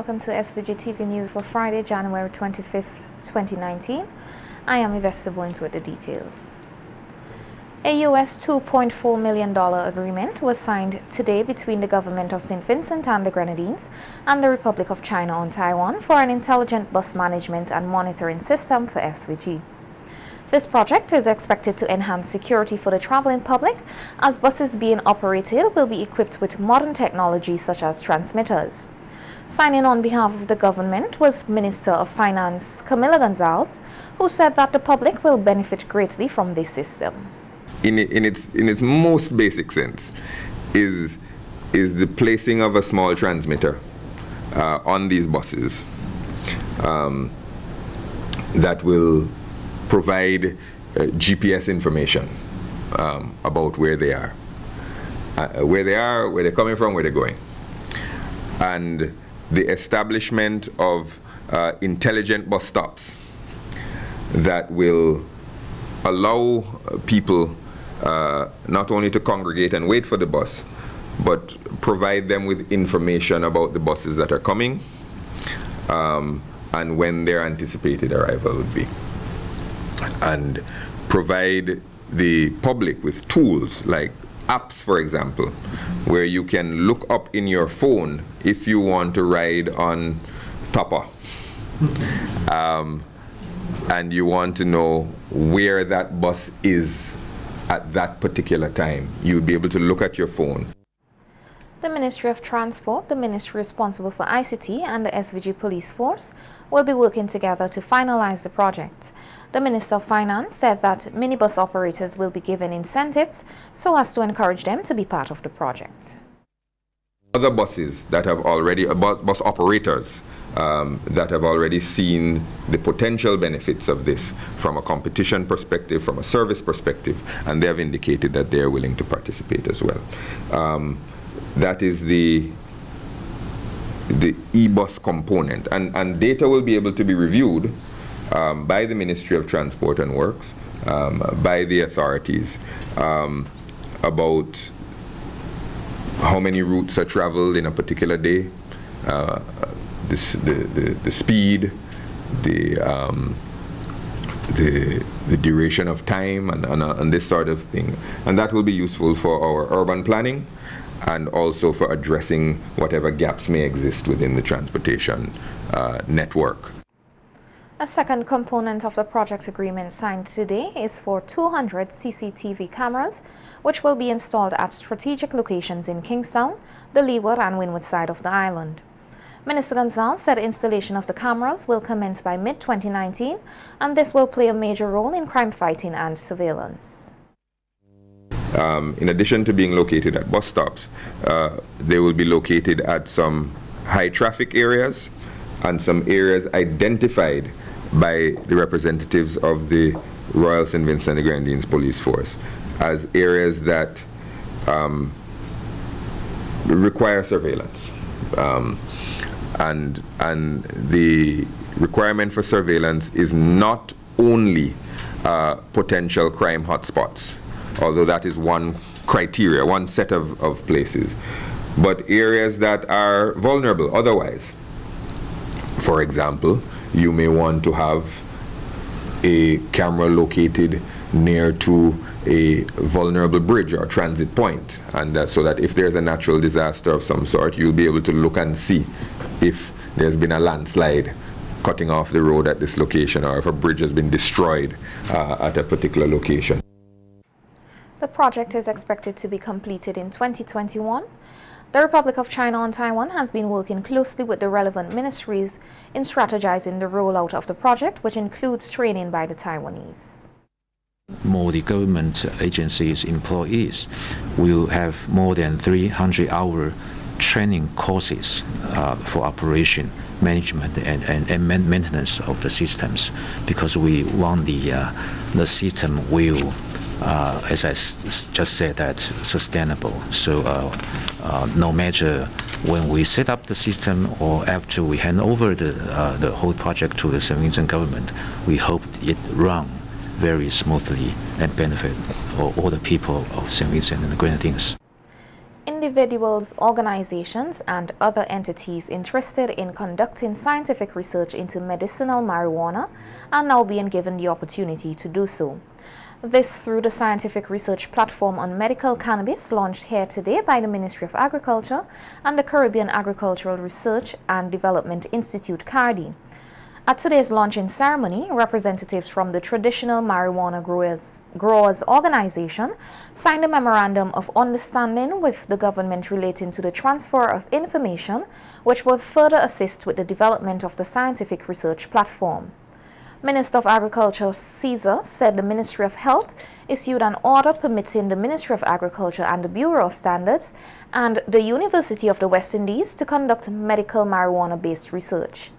welcome to SVG-TV News for Friday, January 25th, 2019. I am Yvette Boynes with the details. A US $2.4 million agreement was signed today between the government of St. Vincent and the Grenadines and the Republic of China on Taiwan for an intelligent bus management and monitoring system for SVG. This project is expected to enhance security for the traveling public, as buses being operated will be equipped with modern technology such as transmitters. Signing on behalf of the government was Minister of Finance Camila Gonzalez, who said that the public will benefit greatly from this system. In its most basic sense is the placing of a small transmitter on these buses that will provide GPS information about where they are, where they're coming from, where they're going. And the establishment of intelligent bus stops that will allow people not only to congregate and wait for the bus, but provide them with information about the buses that are coming and when their anticipated arrival would be. And provide the public with tools like apps, for example, where you can look up in your phone if you want to ride on Topper and you want to know where that bus is at that particular time. You'll be able to look at your phone. The Ministry of Transport, the ministry responsible for ICT, and the SVG Police Force will be working together to finalize the project. The Minister of Finance said that minibus operators will be given incentives so as to encourage them to be part of the project. Other buses that have already, bus operators that have already seen the potential benefits of this from a competition perspective, from a service perspective, and they have indicated that they are willing to participate as well. That is the e-bus component, and data will be able to be reviewed by the Ministry of Transport and Works, by the authorities, about how many routes are traveled in a particular day, the speed, the duration of time, and this sort of thing. And that will be useful for our urban planning and also for addressing whatever gaps may exist within the transportation network. A second component of the project agreement signed today is for 200 CCTV cameras, which will be installed at strategic locations in Kingstown, the Leeward and Windward side of the island. Minister Gonzalez said installation of the cameras will commence by mid-2019, and this will play a major role in crime fighting and surveillance. In addition to being located at bus stops, they will be located at some high traffic areas and some areas identified by the representatives of the Royal St. Vincent and the Grenadines Police Force as areas that require surveillance. And the requirement for surveillance is not only potential crime hotspots, although that is one criteria, one set of places, but areas that are vulnerable otherwise. For example, you may want to have a camera located near to a vulnerable bridge or transit point, and so that if there's a natural disaster of some sort, you'll be able to look and see if there's been a landslide cutting off the road at this location, or if a bridge has been destroyed at a particular location. The project is expected to be completed in 2021. The Republic of China on Taiwan has been working closely with the relevant ministries in strategizing the rollout of the project, which includes training by the Taiwanese. More the government agencies' employees will have more than 300-hour training courses for operation, management, and maintenance of the systems, because we want the system will, as I just said, that sustainable. So no matter when we set up the system or after we hand over the whole project to the St. Vincent government, we hope it runs very smoothly and benefit all the people of St. Vincent and the Grenadines. individuals, organizations, and other entities interested in conducting scientific research into medicinal marijuana are now being given the opportunity to do so. This through the scientific research platform on medical cannabis launched here today by the Ministry of Agriculture and the Caribbean Agricultural Research and Development Institute, CARDI. At today's launching ceremony, representatives from the Traditional Marijuana Growers Organization signed a memorandum of understanding with the government relating to the transfer of information, which will further assist with the development of the scientific research platform. Minister of Agriculture Caesar said the Ministry of Health issued an order permitting the Ministry of Agriculture and the Bureau of Standards and the University of the West Indies to conduct medical marijuana-based research.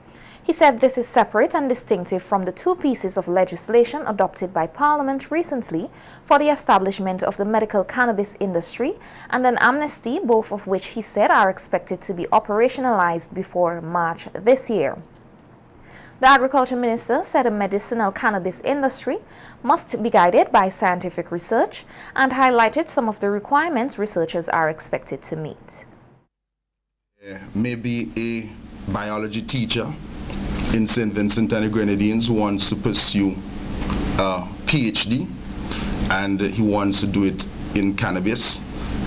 He said this is separate and distinctive from the two pieces of legislation adopted by Parliament recently for the establishment of the medical cannabis industry and an amnesty, both of which he said are expected to be operationalized before March this year. The Agriculture Minister said the medicinal cannabis industry must be guided by scientific research and highlighted some of the requirements researchers are expected to meet. Maybe a biology teacher in St. Vincent and the Grenadines who wants to pursue a PhD, and he wants to do it in cannabis,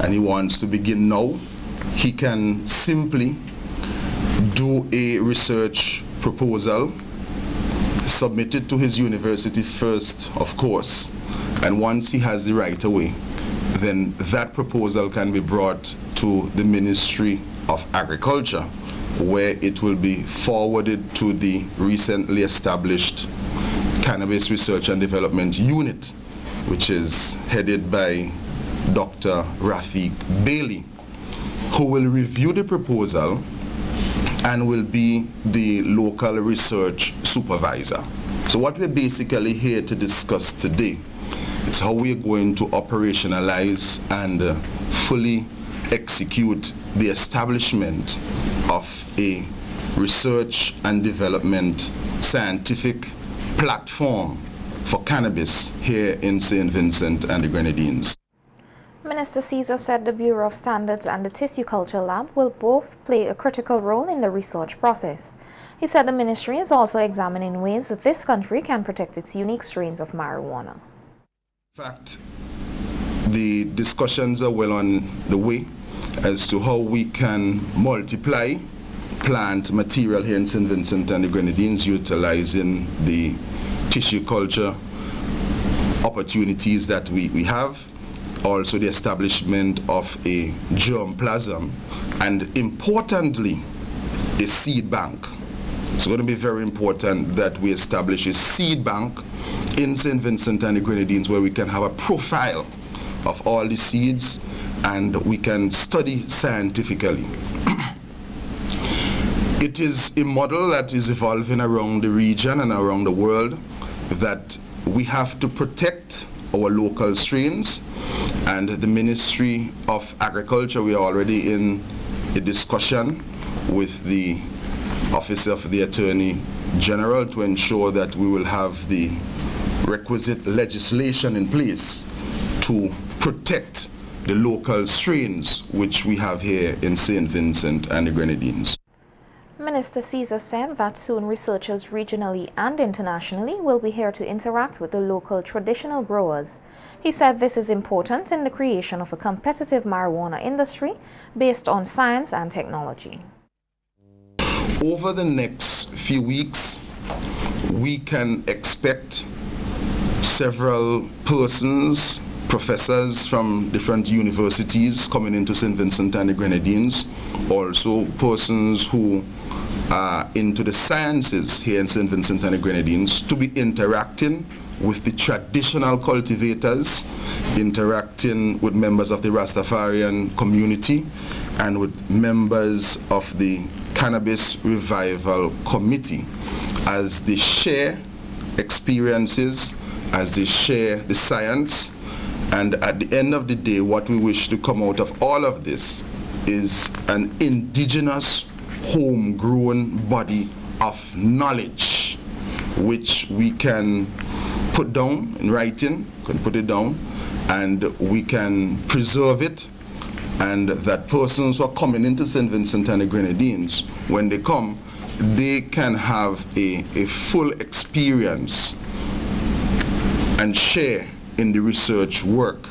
and he wants to begin now. He can simply do a research proposal, submit it to his university first, of course, and once he has the right of way, then that proposal can be brought to the Ministry of Agriculture, where it will be forwarded to the recently established Cannabis Research and Development Unit, which is headed by Dr. Rafiq Bailey, who will review the proposal and will be the local research supervisor. So what we're basically here to discuss today is how we're going to operationalize and fully execute the establishment of a research and development scientific platform for cannabis here in St. Vincent and the Grenadines. Minister Caesar said the Bureau of Standards and the Tissue Culture Lab will both play a critical role in the research process. He said the ministry is also examining ways that this country can protect its unique strains of marijuana. In fact, the discussions are well on the way as to how we can multiply plant material here in St. Vincent and the Grenadines, utilizing the tissue culture opportunities that we have. Also the establishment of a germplasm, and importantly, a seed bank. It's going to be very important that we establish a seed bank in St. Vincent and the Grenadines where we can have a profile of all the seeds and we can study scientifically. It is a model that is evolving around the region and around the world that we have to protect our local strains, and the Ministry of Agriculture, we are already in a discussion with the Office of the Attorney General to ensure that we will have the requisite legislation in place to protect the local strains which we have here in St. Vincent and the Grenadines. Minister Caesar said that soon researchers regionally and internationally will be here to interact with the local traditional growers. He said this is important in the creation of a competitive marijuana industry based on science and technology. Over the next few weeks, we can expect several persons, professors from different universities coming into St. Vincent and the Grenadines, also persons who are into the sciences here in St. Vincent and the Grenadines, to be interacting with the traditional cultivators, interacting with members of the Rastafarian community and with members of the Cannabis Revival Committee as they share experiences, as they share the science. And at the end of the day, what we wish to come out of all of this is an indigenous, homegrown body of knowledge, which we can put down in writing, can put it down, and we can preserve it and that persons who are coming into St. Vincent and the Grenadines, when they come, they can have a full experience and share in the research work.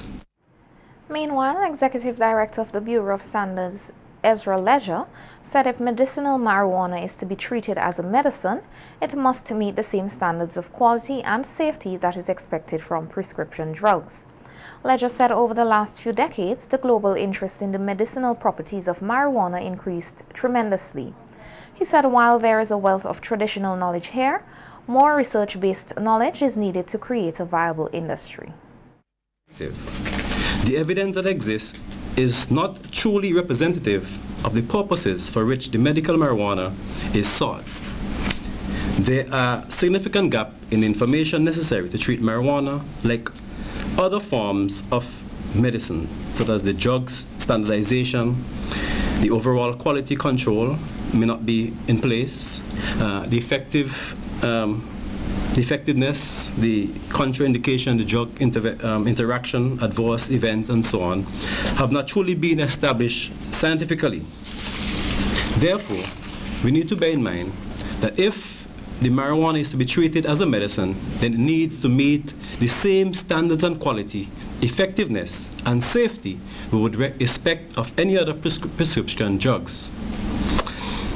Meanwhile, Executive Director of the Bureau of Standards, Ezra Ledger, said if medicinal marijuana is to be treated as a medicine, it must meet the same standards of quality and safety that is expected from prescription drugs. Ledger said over the last few decades, the global interest in the medicinal properties of marijuana increased tremendously. He said while there is a wealth of traditional knowledge here, more research-based knowledge is needed to create a viable industry. The evidence that exists is not truly representative of the purposes for which the medical marijuana is sought. There are significant gaps in the information necessary to treat marijuana like other forms of medicine, such as the drugs standardization, the overall quality control may not be in place, the effectiveness, the contraindication, the drug interaction, adverse events, and so on, have not truly been established scientifically. Therefore, we need to bear in mind that if the marijuana is to be treated as a medicine, then it needs to meet the same standards and quality, effectiveness, and safety we would expect of any other prescription drugs.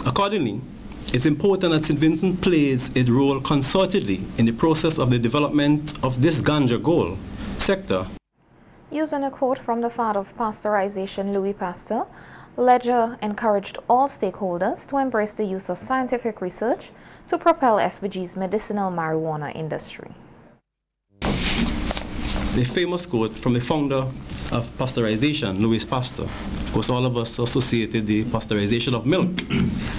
Accordingly, it's important that St. Vincent plays its role concertedly in the process of the development of this ganja gold sector. Using a quote from the father of pasteurization, Louis Pasteur, Ledger encouraged all stakeholders to embrace the use of scientific research to propel SVG's medicinal marijuana industry. The famous quote from the founder of pasteurization, Louis Pasteur. Of course, all of us associated the pasteurization of milk.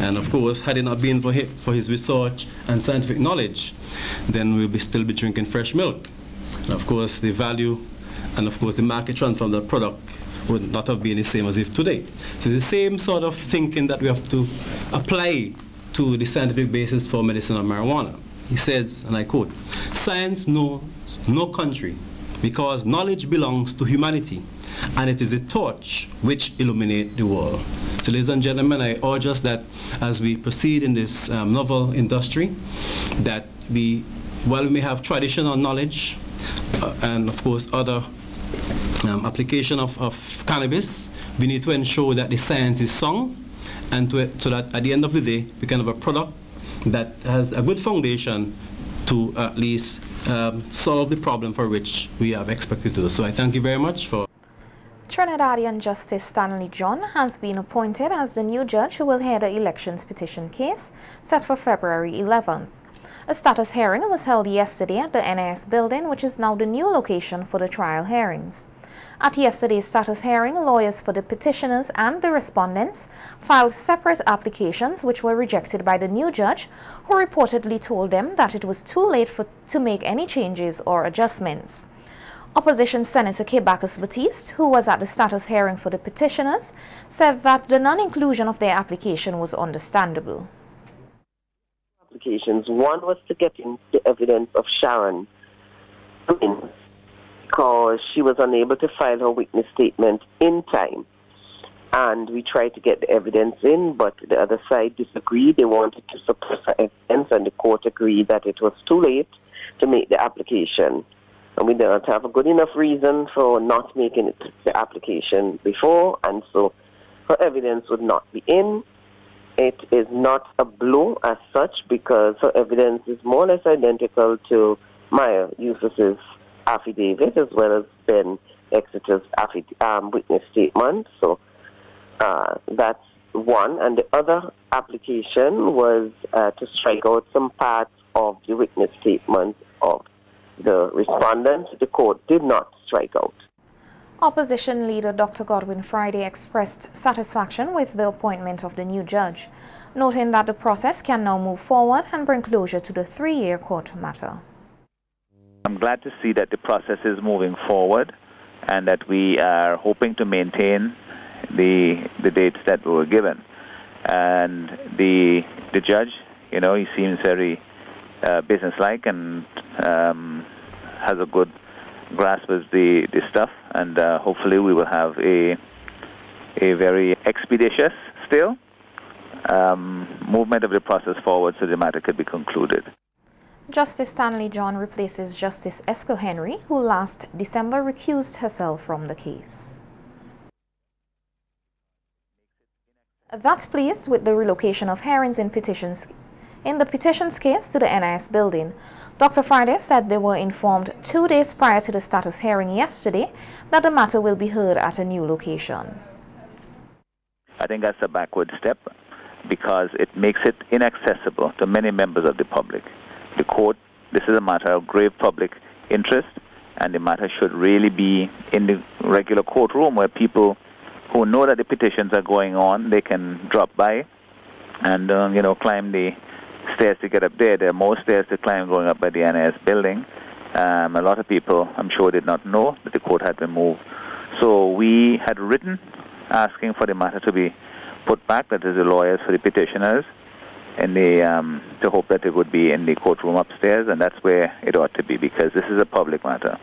And of course, had it not been for his research and scientific knowledge, then we'll still be drinking fresh milk. And of course, the value and of course the market transfer of the product would not have been the same as if today. So the same sort of thinking that we have to apply to the scientific basis for medicinal marijuana. He says, and I quote, "Science knows no country because knowledge belongs to humanity, and it is a torch which illuminates the world." So ladies and gentlemen, I urge us that as we proceed in this novel industry, that while we may have traditional knowledge and of course other application of cannabis, we need to ensure that the science is sound, and so that at the end of the day we can have a product that has a good foundation to at least solve the problem for which we have expected to do. So I thank you very much for. Trinidadian Justice Stanley John has been appointed as the new judge who will hear the elections petition case set for February 11th. A status hearing was held yesterday at the NIS building, which is now the new location for the trial hearings. At yesterday's status hearing, lawyers for the petitioners and the respondents filed separate applications which were rejected by the new judge, who reportedly told them that it was too late to make any changes or adjustments. Opposition Senator Kebakis Batiste, who was at the status hearing for the petitioners, said that the non-inclusion of their application was understandable. One was to get in the evidence of Sharon because she was unable to file her witness statement in time. And we tried to get the evidence in, but the other side disagreed. They wanted to suppress the evidence, and the court agreed that it was too late to make the application. And we don't have a good enough reason for not making the application before, and so her evidence would not be in. It is not a blow as such because her evidence is more or less identical to Maya Yusuf's affidavit as well as Ben Exeter's witness statement. So that's one. And the other application was to strike out some parts of the witness statement of the respondents. The court did not strike out. Opposition leader Dr. Godwin Friday expressed satisfaction with the appointment of the new judge, noting that the process can now move forward and bring closure to the 3-year court matter. I'm glad to see that the process is moving forward and that we are hoping to maintain the dates that were given. And the judge, you know, he seems very businesslike and has a good grasp of the stuff, and hopefully we will have a a very expeditious still movement of the process forward so the matter could be concluded. Justice Stanley John replaces Justice Esco Henry, who last December recused herself from the case. That's pleased with the relocation of hearings in the petitions case to the NIS building. Dr. Friday said they were informed 2 days prior to the status hearing yesterday that the matter will be heard at a new location. I think that's a backward step because it makes it inaccessible to many members of the public. The court, this is a matter of grave public interest, and the matter should really be in the regular courtroom where people who know that the petitions are going on, they can drop by and, climb the stairs to get up there. There are more stairs to climb going up by the NIS building. A lot of people, I'm sure, did not know that the court had been moved. So we had written asking for the matter to be put back, that is the lawyers for the petitioners, and to hope that it would be in the courtroom upstairs, and that's where it ought to be because this is a public matter.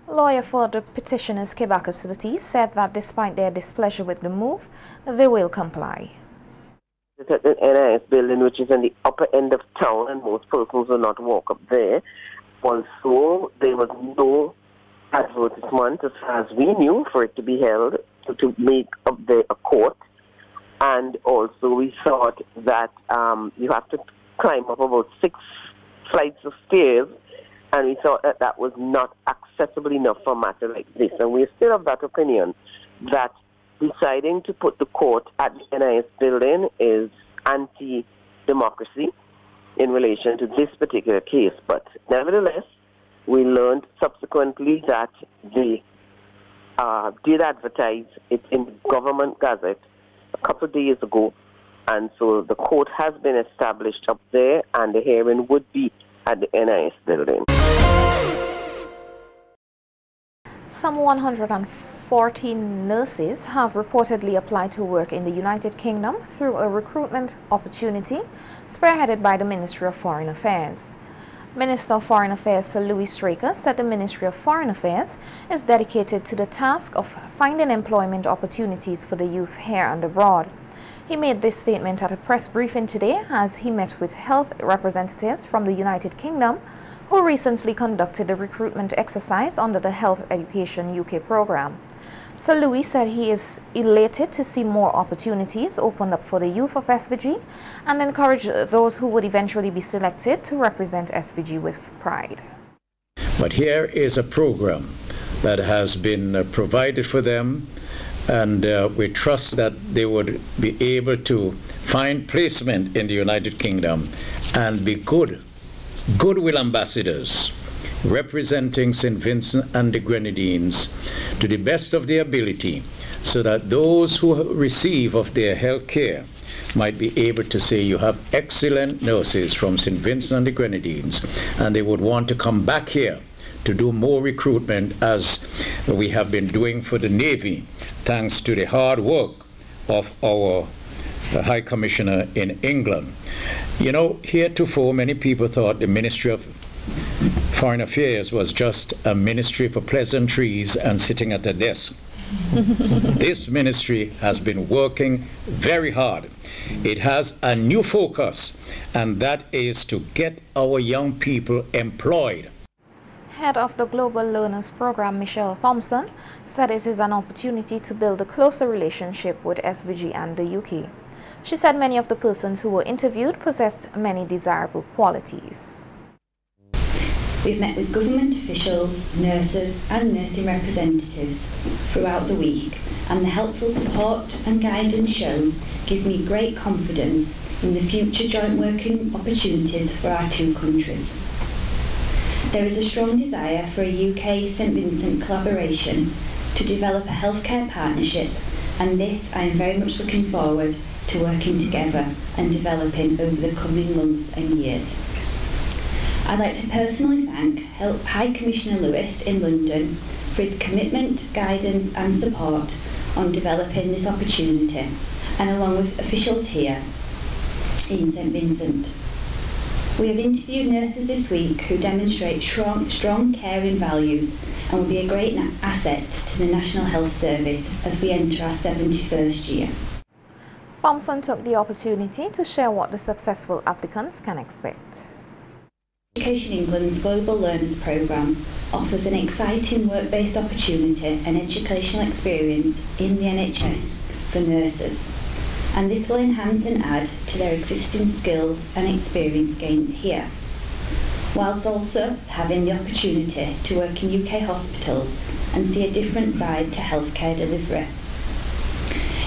Lawyer for the petitioners, Kebaka Subati, said that despite their displeasure with the move, they will comply. At the NIS building, which is in the upper end of town, and most persons will not walk up there. Also, there was no advertisement, as far as we knew, for it to be held, to make up there a court. And also, we thought that you have to climb up about 6 flights of stairs, and we thought that that was not accessible enough for a matter like this. And we're still of that opinion that deciding to put the court at the NIS building is anti-democracy in relation to this particular case. But nevertheless, we learned subsequently that they did advertise it in the government gazette a couple of days ago, and so the court has been established up there, and the hearing would be at the NIS building. Some 114 nurses have reportedly applied to work in the United Kingdom through a recruitment opportunity spearheaded by the Ministry of Foreign Affairs. Minister of Foreign Affairs Sir Louis Straker said the Ministry of Foreign Affairs is dedicated to the task of finding employment opportunities for the youth here and abroad. He made this statement at a press briefing today as he met with health representatives from the United Kingdom who recently conducted a recruitment exercise under the Health Education UK program. Sir Louis said he is elated to see more opportunities opened up for the youth of SVG and encourage those who would eventually be selected to represent SVG with pride. But here is a program that has been provided for them, and we trust that they would be able to find placement in the United Kingdom and be goodwill ambassadors representing St. Vincent and the Grenadines to the best of their ability, so that those who receive of their health care might be able to say, you have excellent nurses from St. Vincent and the Grenadines, and they would want to come back here to do more recruitment, as we have been doing for the Navy, thanks to the hard work of our High Commissioner in England. You know, heretofore many people thought the Ministry of Foreign Affairs was just a ministry for pleasantries and sitting at a desk. This ministry has been working very hard. It has a new focus, and that is to get our young people employed. Head of the Global Learners Program, Michelle Thompson, said it is an opportunity to build a closer relationship with SVG and the UK. She said many of the persons who were interviewed possessed many desirable qualities. We've met with government officials, nurses and nursing representatives throughout the week, and the helpful support and guidance shown gives me great confidence in the future joint working opportunities for our two countries. There is a strong desire for a UK-St Vincent collaboration to develop a healthcare partnership, and this I am very much looking forward to working together and developing over the coming months and years. I'd like to personally thank High Commissioner Lewis in London for his commitment, guidance and support on developing this opportunity, and along with officials here in St Vincent. We have interviewed nurses this week who demonstrate strong caring values and will be a great asset to the National Health Service as we enter our 71st year. Thompson took the opportunity to share what the successful applicants can expect. Education England's Global Learners Programme offers an exciting work-based opportunity and educational experience in the NHS for nurses, and this will enhance and add to their existing skills and experience gained here, whilst also having the opportunity to work in UK hospitals and see a different side to healthcare delivery.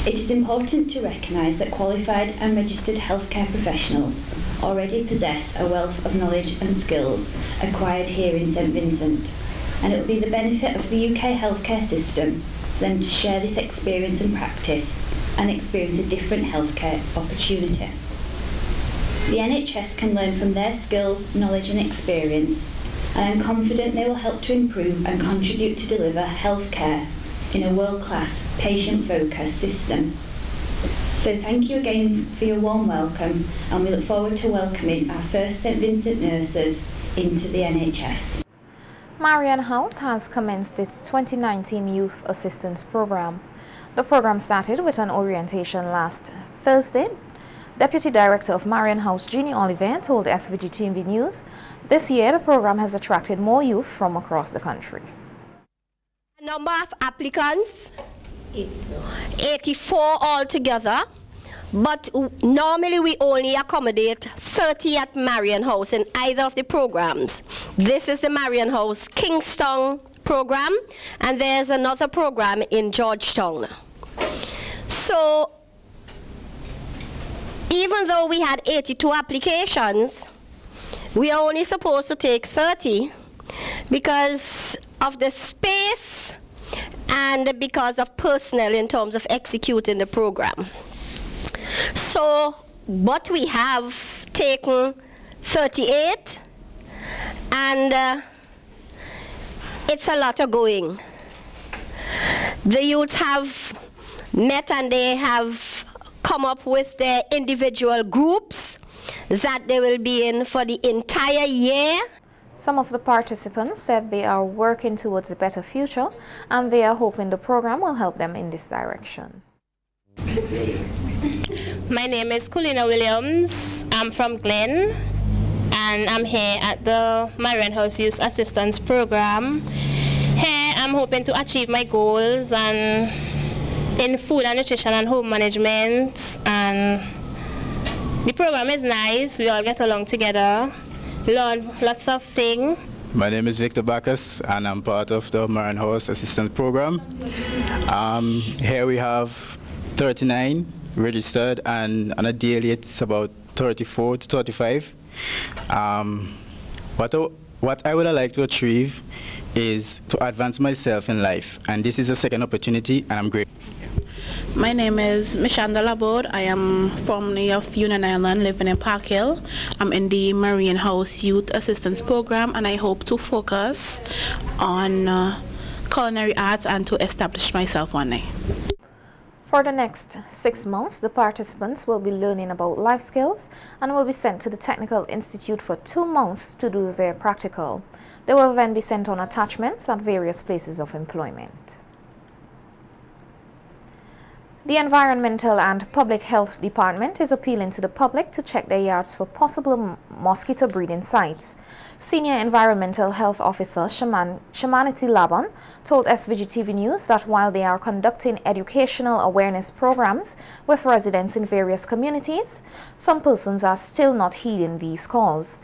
It is important to recognise that qualified and registered healthcare professionals already possess a wealth of knowledge and skills acquired here in St Vincent, and it will be the benefit of the UK healthcare system for them to share this experience and practice and experience a different healthcare opportunity. The NHS can learn from their skills, knowledge and experience, and I'm confident they will help to improve and contribute to deliver healthcare in a world-class, patient-focused system. So thank you again for your warm welcome, and we look forward to welcoming our first St Vincent nurses into the NHS. Marian House has commenced its 2019 Youth Assistance Program. The program started with an orientation last Thursday. Deputy Director of Marian House, Jeannie Oliver, told SVG-TV News, this year the program has attracted more youth from across the country. Number of applicants, 84 altogether, but normally we only accommodate 30 at Marian House in either of the programs. This is the Marian House Kingston program, and there's another program in Georgetown. So even though we had 82 applications, we are only supposed to take 30 because of the space and because of personnel in terms of executing the program. So what we have taken 38, and it's a lot of going. The youths have met and they have come up with their individual groups that they will be in for the entire year. Some of the participants said they are working towards a better future and they are hoping the program will help them in this direction. My name is Colina Williams. I'm from Glen and I'm here at the Marian House Youth Assistance Program. Here I'm hoping to achieve my goals and in food and nutrition and home management, and the program is nice. We all get along together, learn lots of things. My name is Victor Bacchus and I'm part of the Marian House Assistance Program. Here we have 39 registered, and on a daily it's about 34 to 35. What I would like to achieve is to advance myself in life, and this is a second opportunity and I'm grateful. My name is Mishanda Labode. I am formerly of Union Island, living in Park Hill. I'm in the Marian House Youth Assistance Program, and I hope to focus on culinary arts and to establish myself one day. For the next 6 months, the participants will be learning about life skills and will be sent to the Technical Institute for 2 months to do their practical. They will then be sent on attachments at various places of employment. The Environmental and Public Health Department is appealing to the public to check their yards for possible mosquito breeding sites. Senior Environmental Health Officer Shamanity Laban told SVG-TV News that while they are conducting educational awareness programs with residents in various communities, some persons are still not heeding these calls.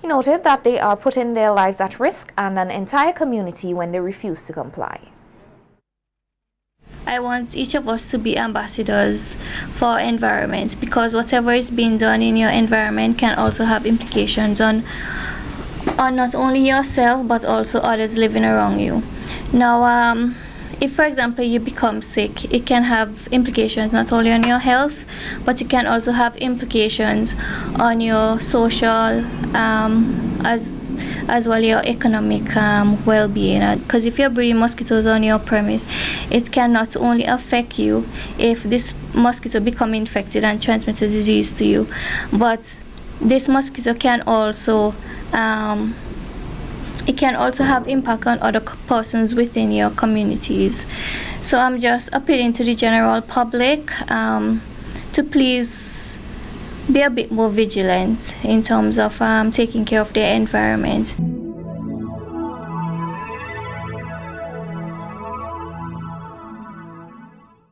He noted that they are putting their lives at risk and an entire community when they refuse to comply. I want each of us to be ambassadors for our environment, because whatever is being done in your environment can also have implications on not only yourself but also others living around you. Now, if for example you become sick, it can have implications not only on your health, but it can also have implications on your social as well your economic well-being, because if you're breeding mosquitoes on your premise, it can not only affect you if this mosquito become infected and transmit a disease to you, but this mosquito can also it can also have impact on other persons within your communities. So I'm just appealing to the general public to please be a bit more vigilant in terms of taking care of their environment.